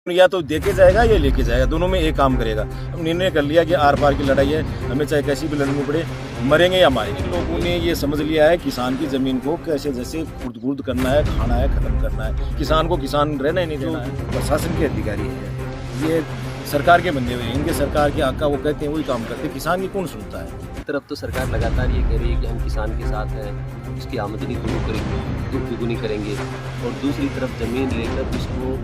या तो देके जाएगा या लेके जाएगा, दोनों में एक काम करेगा। हम निर्णय कर लिया कि आर पार की लड़ाई है, हमें चाहे कैसी भी लड़नी पड़े, मरेंगे या मारेंगे। लोगों ने ये समझ लिया है किसान की जमीन को कैसे जैसे खुर्द-बुर्द करना है, खाना है, खत्म करना है। किसान को किसान रहना ही नहीं देना है। प्रशासन के अधिकारी हैं, ये सरकार के बंदे हुए हैं, इनके सरकार के आका वो कहते हैं वही काम करते हैं, किसान की कौन सुनता है। एक तरफ तो सरकार लगातार ये कह रही है कि हम किसान के साथ हैं, उसकी आमदनी दुगुनी करेंगे, और दूसरी तरफ जमीन लेकर उसको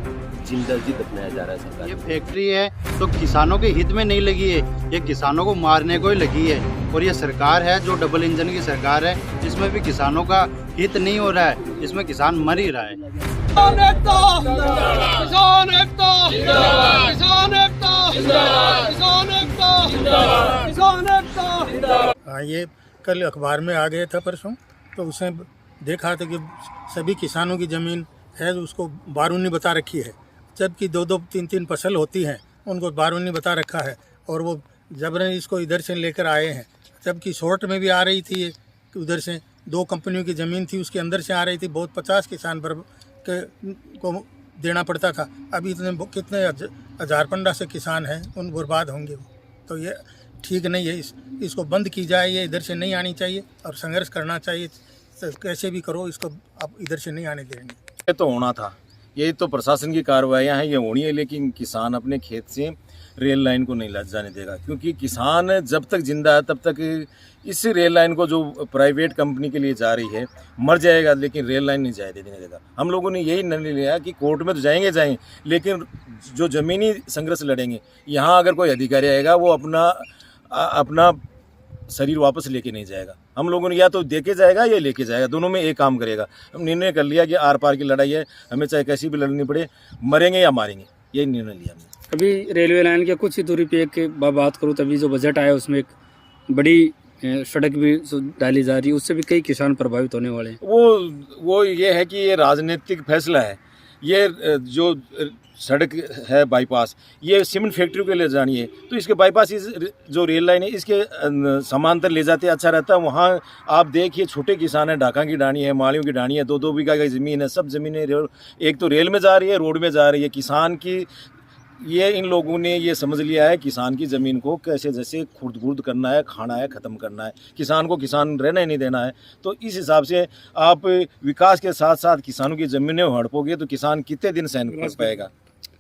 जिंदा जी दफनाया जा रहा है सरकार। ये फैक्ट्री है तो किसानों के हित में नहीं लगी है, ये किसानों को मारने को ही लगी है। और ये सरकार है जो डबल इंजन की सरकार है, जिसमें भी किसानों का हित नहीं हो रहा है, इसमें किसान मर ही रहा है। किसान एकता, किसान एकता, किसान एकता, किसान एकता, किसान एकता। हाँ, ये कल अखबार में आ गया था परसों, तो उसमें देखा था कि सभी किसानों की ज़मीन है उसको बारूनी बता रखी है, जबकि दो दो तीन तीन फसल होती हैं उनको बारूनी बता रखा है, और वो जबरन इसको इधर से लेकर आए हैं। जबकि शॉर्ट में भी आ रही थी ये, उधर से 2 कंपनियों की ज़मीन थी उसके अंदर से आ रही थी, बहुत 50 किसान को देना पड़ता था। अभी इतने कितने हज़ार 1500 किसान हैं, उन बर्बाद होंगे वो। तो ये ठीक नहीं है, इसको बंद की जाए, ये इधर से नहीं आनी चाहिए और संघर्ष करना चाहिए। कैसे भी करो इसको, आप इधर से नहीं आने देंगे। ये तो होना था, ये तो प्रशासन की कार्रवाइयाँ हैं, ये होनी है, लेकिन किसान अपने खेत से रेल लाइन को नहीं जाने देगा, क्योंकि किसान जब तक जिंदा है तब तक इस रेल लाइन को जो प्राइवेट कंपनी के लिए जा रही है मर जाएगा, लेकिन रेल लाइन नहीं जाए देने देगा। हम लोगों ने यही निर्णय लिया कि कोर्ट में तो जाएंगे, लेकिन जो ज़मीनी संघर्ष लड़ेंगे, यहाँ अगर कोई अधिकारी आएगा वो अपना शरीर वापस लेके नहीं जाएगा। हम लोगों ने या तो देके जाएगा या लेके जाएगा, दोनों में एक काम करेगा। हम निर्णय कर लिया कि आर पार की लड़ाई है, हमें चाहे कैसी भी लड़नी पड़े, मरेंगे या मारेंगे, यही निर्णय लिया हमने। अभी रेलवे लाइन के कुछ ही दूरी पे एक बात करूँ, तभी जो बजट आया उसमें एक बड़ी सड़क भी डाली जा रही है, उससे भी कई किसान प्रभावित होने वाले हैं। वो ये है कि ये राजनीतिक फैसला है। ये जो सड़क है बाईपास, ये सीमेंट फैक्ट्री के लिए जानी है, तो इसके बाईपास इस जो रेल लाइन है इसके समांतर ले जाते अच्छा रहता है। वहाँ आप देखिए छोटे किसान हैं, ढाका की डाणी है, मालियों की डाणी है, 2-2 बीघा की ज़मीन है, सब ज़मीनें एक तो रेल में जा रही है, रोड में जा रही है। किसान की ये इन लोगों ने ये समझ लिया है किसान की ज़मीन को कैसे जैसे खुर्द-बुर्द करना है, खाना है, ख़त्म करना है। किसान को किसान रहना ही नहीं देना है। तो इस हिसाब से आप विकास के साथ साथ किसानों की ज़मीनें हड़पोगे तो किसान कितने दिन सहन कर पाएगा।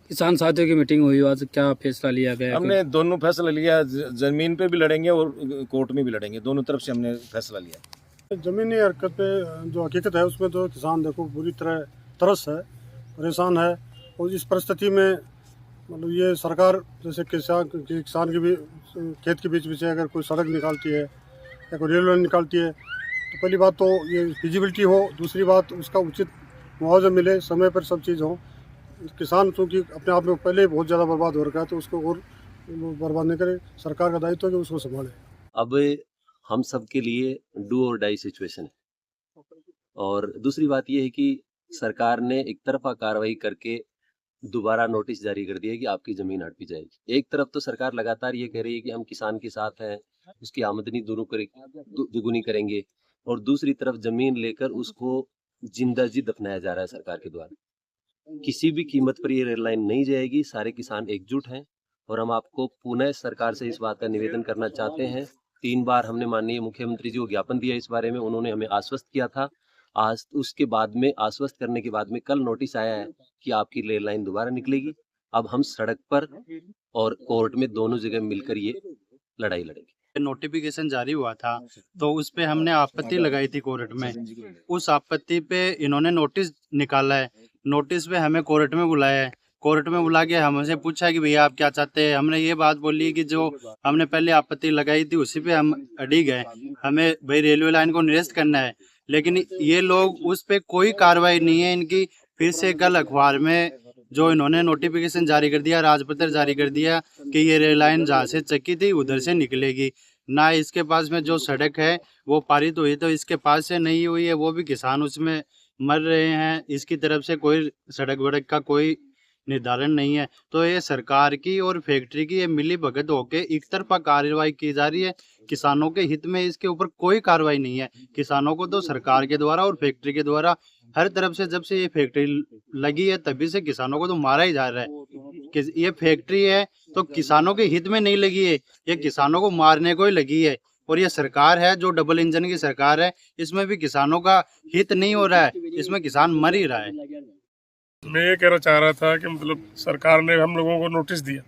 किसान साथियों की मीटिंग हुई, आज क्या फैसला लिया गया? हमने दोनों फैसला लिया, ज़मीन पे भी लड़ेंगे और कोर्ट में भी लड़ेंगे, दोनों तरफ से हमने फैसला लिया। ज़मीनी हरकत पे जो हकीकत है उसमें तो किसान देखो पूरी तरह तरस है, परेशान है। और इस परिस्थिति में मतलब ये सरकार जैसे किसान के भी खेत के बीच में से अगर कोई सड़क निकालती है या कोई रेल लाइन निकालती है, तो पहली बात तो ये फिजिबिलिटी हो, दूसरी बात उसका उचित मुआवजा मिले, समय पर सब चीज़ हो। किसान चूँकि अपने आप में पहले ही बहुत ज़्यादा बर्बाद हो रखा है, तो उसको और बर्बाद नहीं करे। सरकार का दायित्व है कि उसको संभाले। अब हम सब के लिए डू और डाई सिचुएशन है, और दूसरी बात यह है कि सरकार ने एक तरफा कार्रवाई करके दोबारा नोटिस जारी कर दिया है कि आपकी जमीन हड़पी जाएगी। एक तरफ तो सरकार लगातार ये कह रही है कि हम किसान के साथ हैं, उसकी आमदनी दुगुनी करेंगे, और दूसरी तरफ जमीन लेकर उसको जिंदा जी दफनाया जा रहा है सरकार के द्वारा। किसी भी कीमत पर ये रेल लाइन नहीं जाएगी, सारे किसान एकजुट हैं, और हम आपको पुनः सरकार से इस बात का निवेदन करना चाहते हैं। 3 बार हमने माननीय मुख्यमंत्री जी को ज्ञापन दिया इस बारे में, उन्होंने हमें आश्वस्त किया था। आज उसके बाद में आश्वस्त करने के बाद में कल नोटिस आया है कि आपकी रेल लाइन दोबारा निकलेगी। अब हम सड़क पर और कोर्ट में दोनों जगह मिलकर ये लड़ाई लड़ेंगे। नोटिफिकेशन जारी हुआ था तो उस पे हमने आपत्ति लगाई थी कोर्ट में। उस आपत्ति पे इन्होंने नोटिस निकाला है, नोटिस पे हमें कोर्ट में बुलाया है। कोर्ट में बुला के हमसे पूछा कि भैया आप क्या चाहते हैं। हमने ये बात बोली कि जो हमने पहले आपत्ति लगाई थी उसी पे हम अड़ी गए, हमें भाई रेलवे लाइन को निरस्त करना है। लेकिन ये लोग उस पे कोई कार्रवाई नहीं है इनकी। फिर से कल अखबार में जो इन्होंने नोटिफिकेशन जारी कर दिया, राजपत्र जारी कर दिया कि ये रेल लाइन जहाँ से चक्की थी उधर से निकलेगी। ना इसके पास में जो सड़क है वो पारित हुई तो इसके पास से नहीं हुई है, वो भी किसान उसमें मर रहे हैं। इसकी तरफ से कोई सड़क वड़क का कोई निर्धारण नहीं है। तो ये सरकार की और फैक्ट्री की ये मिली भगत होके एक तरफा कार्रवाई की जा रही है। किसानों के हित में इसके ऊपर कोई कार्रवाई नहीं है। किसानों को तो सरकार के द्वारा और फैक्ट्री के द्वारा हर तरफ से जब से ये फैक्ट्री लगी है तभी से किसानों को तो मारा ही जा रहा है कि ये फैक्ट्री है तो किसानों के हित में नहीं लगी है, ये किसानों को मारने को ही लगी है। और ये सरकार है जो डबल इंजन की सरकार है, इसमें भी किसानों का हित नहीं हो रहा है, इसमें किसान मर ही रहा है। मैं ये कहना चाह रहा था कि मतलब सरकार ने हम लोगों को नोटिस दिया,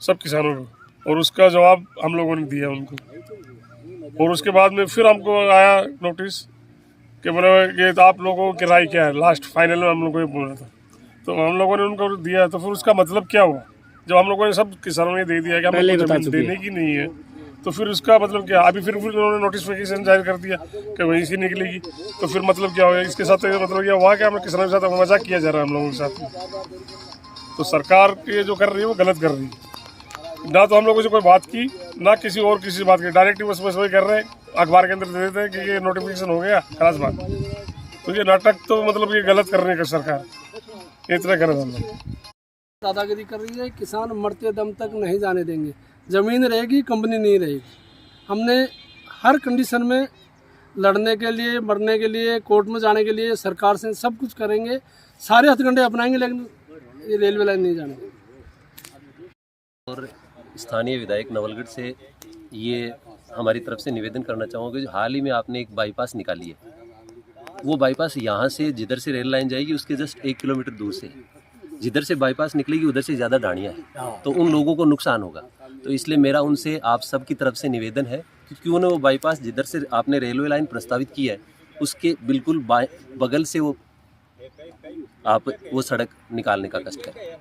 सब किसानों को, और उसका जवाब हम लोगों ने दिया उनको। और उसके बाद में फिर हमको आया नोटिस कि बोले ये तो आप लोगों की राय क्या है, लास्ट फाइनल में हम लोगों को ये बोला था, तो हम लोगों ने उनको दिया। तो फिर उसका मतलब क्या हुआ, जब हम लोगों ने सब किसानों ने दे दिया कि हमें जमीन देने की नहीं है, तो फिर उसका मतलब क्या। अभी फिर उन्होंने नोटिफिकेशन जारी कर दिया कि वहीं से निकलेगी, तो फिर मतलब क्या होगा इसके साथ, मतलब क्या हुआ कि हमें किसानों के साथ मजाक किया जा रहा है हम लोगों के साथ। तो सरकार ये जो कर रही है वो गलत कर रही है, ना तो हम लोगों से कोई बात की, ना किसी और किसी बात की, डायरेक्ट बस वही कर रहे हैं, अखबार के अंदर दे देते हैं कि ये नोटिफिकेशन हो गया, खास बात। तो ये नाटक तो मतलब ये गलत कर रही है सरकार, इतना कर रहे हैं। दादागिरी कर रही है, किसान मरते दम तक नहीं जाने देंगे, ज़मीन रहेगी, कंपनी नहीं रहेगी। हमने हर कंडीशन में लड़ने के लिए, मरने के लिए, कोर्ट में जाने के लिए सरकार से सब कुछ करेंगे, सारे हथकंडे अपनाएंगे, लेकिन ये रेलवे लाइन नहीं जाने। और स्थानीय विधायक नवलगढ़ से ये हमारी तरफ से निवेदन करना चाहूँगा कि हाल ही में आपने एक बाईपास निकाली है, वो बाईपास यहाँ से जिधर से रेल लाइन जाएगी उसके जस्ट 1 किलोमीटर दूर से, जिधर से बाईपास निकलेगी उधर से ज़्यादा डाणियाँ हैं, तो उन लोगों को नुकसान होगा। तो इसलिए मेरा उनसे आप सब की तरफ से निवेदन है कि क्यों ना वो बाईपास जिधर से आपने रेलवे लाइन प्रस्तावित की है उसके बिल्कुल बगल से आप वो सड़क निकालने का कष्ट करें।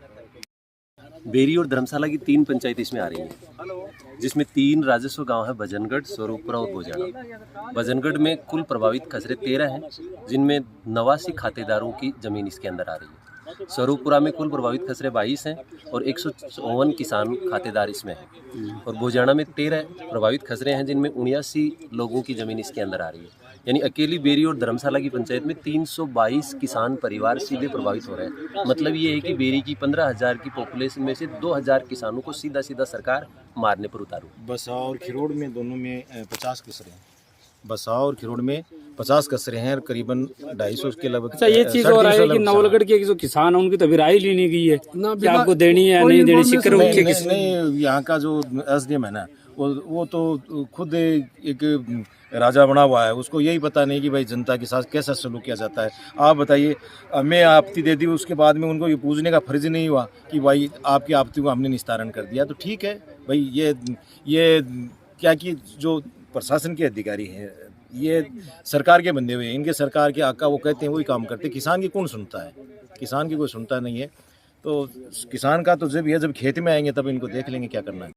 बेरी और धर्मशाला की 3 पंचायत इसमें आ रही हैं, जिसमें 3 राजस्व गांव है, भजनगढ़, स्वरूपपुरा और भोजाना। भजनगढ़ में कुल प्रभावित खसरे 13 हैं, जिनमें 89 खातेदारों की ज़मीन इसके अंदर आ रही है। स्वरूपपुरा में कुल प्रभावित खसरे 22 हैं और 154 किसान खातेदार इसमें हैं। और भोजाना में 13 प्रभावित खसरे हैं, जिनमें 79 लोगों की ज़मीन इसके अंदर आ रही है। यानी अकेली बेरी और धर्मशाला की पंचायत में 322 किसान परिवार सीधे प्रभावित हो रहे हैं। मतलब ये है कि बेरी की 15,000 की पॉपुलेशन में से 2,000 किसानों को सीधा सीधा सरकार मारने पर उतारू। बसाव और खिरोड़ में दोनों में 50 कचरे हैं। बसाव और खिरोड़ में 50 कचरे हैं और करीबन 250 के लगभग। अच्छा, ये चीज और है कि नवलगढ़ के जो किसान है उनकी तो अभी राय ली नहीं गई है कि आपको देनी है या नहीं देनी। शिक्र नहीं, यहाँ का जो एसडीएम है ना, वो तो खुद एक राजा बना हुआ है, उसको यही पता नहीं कि भाई जनता के साथ कैसा सलूक किया जाता है। आप बताइए, मैं आपत्ति दे दी, उसके बाद में उनको ये पूछने का फर्ज नहीं हुआ कि भाई आपकी आपत्ति को हमने निस्तारण कर दिया, तो ठीक है भाई। ये क्या कि जो प्रशासन के अधिकारी हैं ये सरकार के बंदे हुए हैं, इनके सरकार के आका वो कहते हैं वही काम करते। किसान की कौन सुनता है, किसान की कोई सुनता नहीं है। तो किसान का तो जब खेत में आएंगे तब इनको देख लेंगे क्या करना है।